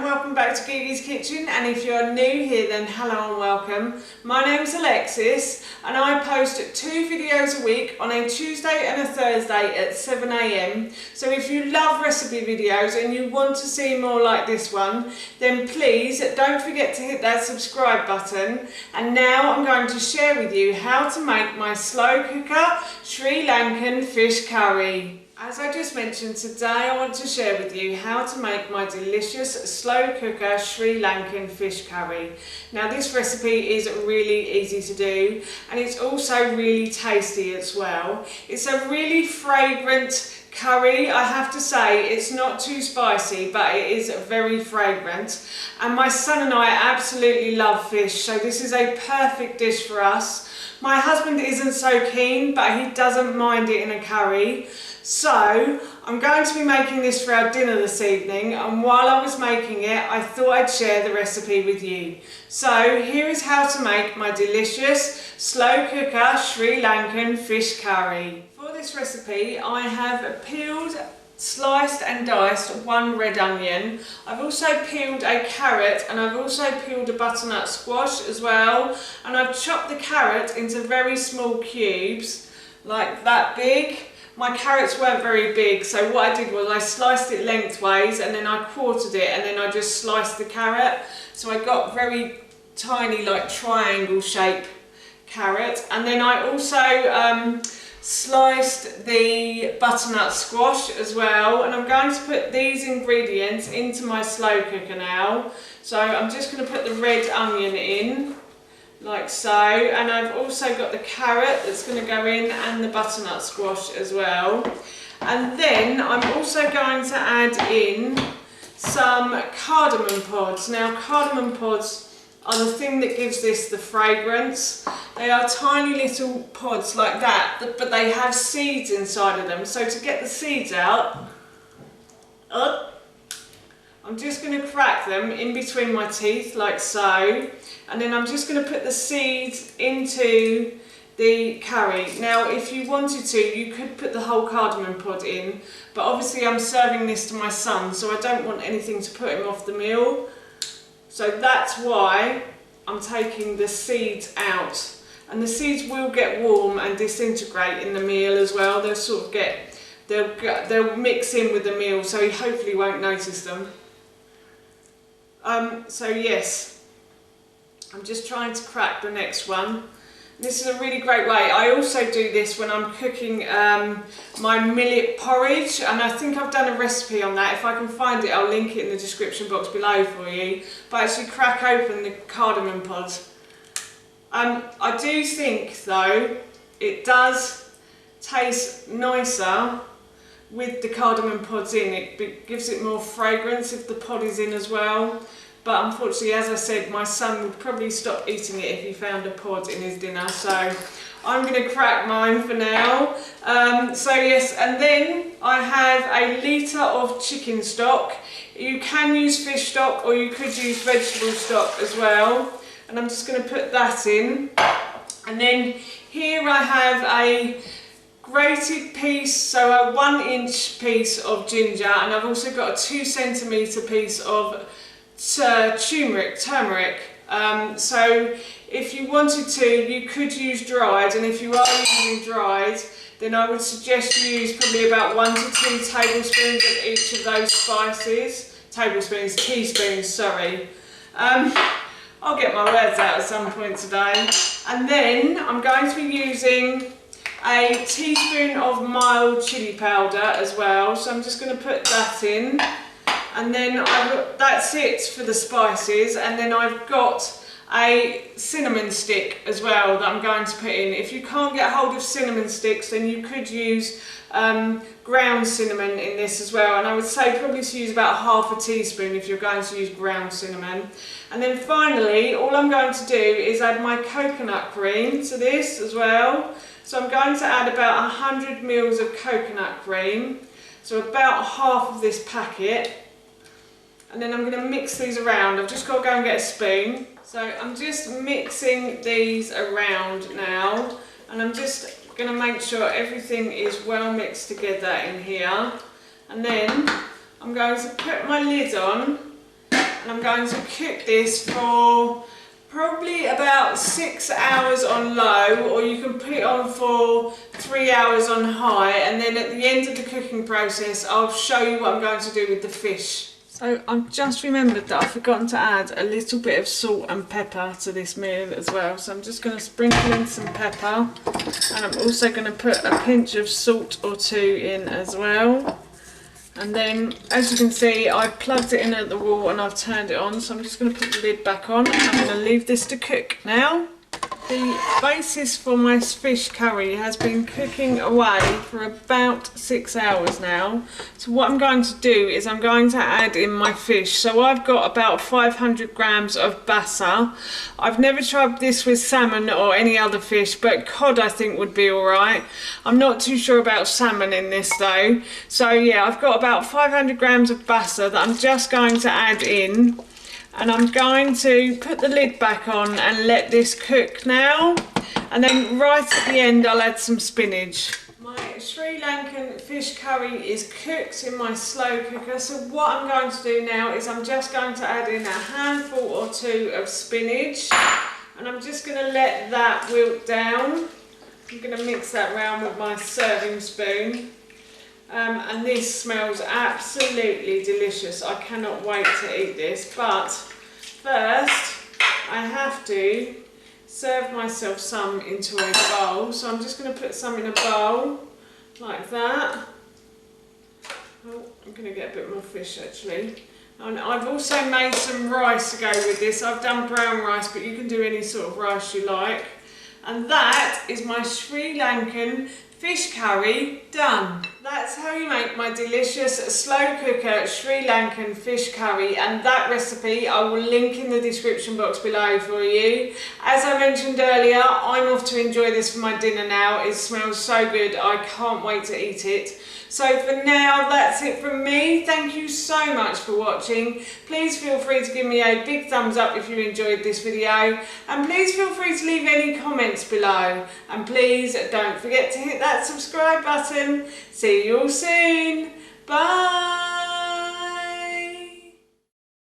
welcome back to Gigi's Kitchen, and if you're new here then hello and welcome. My name's Alexis and I post 2 videos a week on a Tuesday and a Thursday at 7 AM. So if you love recipe videos and you want to see more like this one, then please don't forget to hit that subscribe button. And now I'm going to share with you how to make my slow cooker Sri Lankan fish curry. As I just mentioned, today I want to share with you how to make my delicious slow cooker Sri Lankan fish curry. Now this recipe is really easy to do and it's also really tasty as well. It's a really fragrant curry, I have to say. It's not too spicy, but it is very fragrant. And my son and I absolutely love fish, so this is a perfect dish for us. My husband isn't so keen, but he doesn't mind it in a curry. So I'm going to be making this for our dinner this evening, and while I was making it I thought I'd share the recipe with you. So here is how to make my delicious slow cooker Sri Lankan fish curry. For this recipe I have peeled, sliced and diced 1 red onion. I've also peeled a carrot and I've also peeled a butternut squash as well, and I've chopped the carrot into very small cubes like that big. My carrots weren't very big, so what I did was I sliced it lengthways and then I quartered it and then I just sliced the carrot. So I got very tiny, like triangle shape carrot. And then I also sliced the butternut squash as well. And I'm going to put these ingredients into my slow cooker now. So I'm just going to put the red onion in, like so, and I've also got the carrot that's going to go in and the butternut squash as well. And then I'm also going to add in some cardamom pods. Now cardamom pods are the thing that gives this the fragrance. They are tiny little pods like that, but they have seeds inside of them. So to get the seeds out, I'm just going to crack them in between my teeth like so, and then I'm just going to put the seeds into the curry. Now if you wanted to, you could put the whole cardamom pod in, but obviously I'm serving this to my son, so I don't want anything to put him off the meal. So that's why I'm taking the seeds out. And the seeds will get warm and disintegrate in the meal as well. They'll sort of they'll mix in with the meal, so he hopefully won't notice them. So yes, I'm just trying to crack the next one. This is a really great way. I also do this when I'm cooking my millet porridge, and I think I've done a recipe on that. If I can find it, I'll link it in the description box below for you. But actually crack open the cardamom pods. I do think though it does taste nicer with the cardamom pods in. It gives it more fragrance if the pod is in as well. But unfortunately, as I said, my son would probably stop eating it if he found a pod in his dinner. So I'm going to crack mine for now. So yes, and then I have a litre of chicken stock. You can use fish stock or you could use vegetable stock as well. And I'm just going to put that in. And then here I have a grated piece, so a 1-inch piece of ginger, and I've also got a 2 centimetre piece of turmeric. So if you wanted to, you could use dried, and if you are using dried, then I would suggest you use probably about 1 to 2 tablespoons of each of those spices. Teaspoons, sorry. I'll get my words out at some point today. And then I'm going to be using a teaspoon of mild chili powder as well, so I'm just going to put that in. And then that's it for the spices, and then I've got a cinnamon stick as well that I'm going to put in. If you can't get hold of cinnamon sticks, then you could use ground cinnamon in this as well, and I would say probably to use about half a teaspoon if you're going to use ground cinnamon. And then finally, all I'm going to do is add my coconut cream to this as well. So I'm going to add about 100 ml of coconut cream, so about half of this packet. And then I'm going to mix these around. I've just got to go and get a spoon. So I'm just mixing these around now, and I'm just going to make sure everything is well mixed together in here. And then I'm going to put my lid on, and and I'm going to cook this for probably about 6 hours on low, or you can put it on for 3 hours on high, and then at the end of the cooking process I'll show you what I'm going to do with the fish. So I've just remembered that I've forgotten to add a little bit of salt and pepper to this meal as well. So I'm just going to sprinkle in some pepper, and I'm also going to put a pinch of salt or two in as well. And then, as you can see, I've plugged it in at the wall and I've turned it on. So I'm just going to put the lid back on, and I'm going to leave this to cook now. The basis for my fish curry has been cooking away for about 6 hours now. So what I'm going to do is I'm going to add in my fish. So I've got about 500 grams of basa. I've never tried this with salmon or any other fish, but cod I think would be alright. I'm not too sure about salmon in this though. So yeah, I've got about 500 grams of basa that I'm just going to add in. And I'm going to put the lid back on and let this cook now. And then right at the end I'll add some spinach. My Sri Lankan fish curry is cooked in my slow cooker. So what I'm going to do now is I'm just going to add in a handful or two of spinach. And I'm just going to let that wilt down. I'm going to mix that round with my serving spoon. And this smells absolutely delicious. I cannot wait to eat this, but first I have to serve myself some into a bowl. So I'm just going to put some in a bowl like that. Oh, I'm going to get a bit more fish actually. And I've also made some rice to go with this. I've done brown rice, but you can do any sort of rice you like. And that is my Sri Lankan fish curry done. That's how you make my delicious slow cooker Sri Lankan fish curry, and that recipe I will link in the description box below for you. As I mentioned earlier, I'm off to enjoy this for my dinner now. It smells so good, I can't wait to eat it. So for now, that's it from me. Thank you so much for watching. Please feel free to give me a big thumbs up if you enjoyed this video. And please feel free to leave any comments below. And please don't forget to hit that subscribe button. See you all soon. Bye.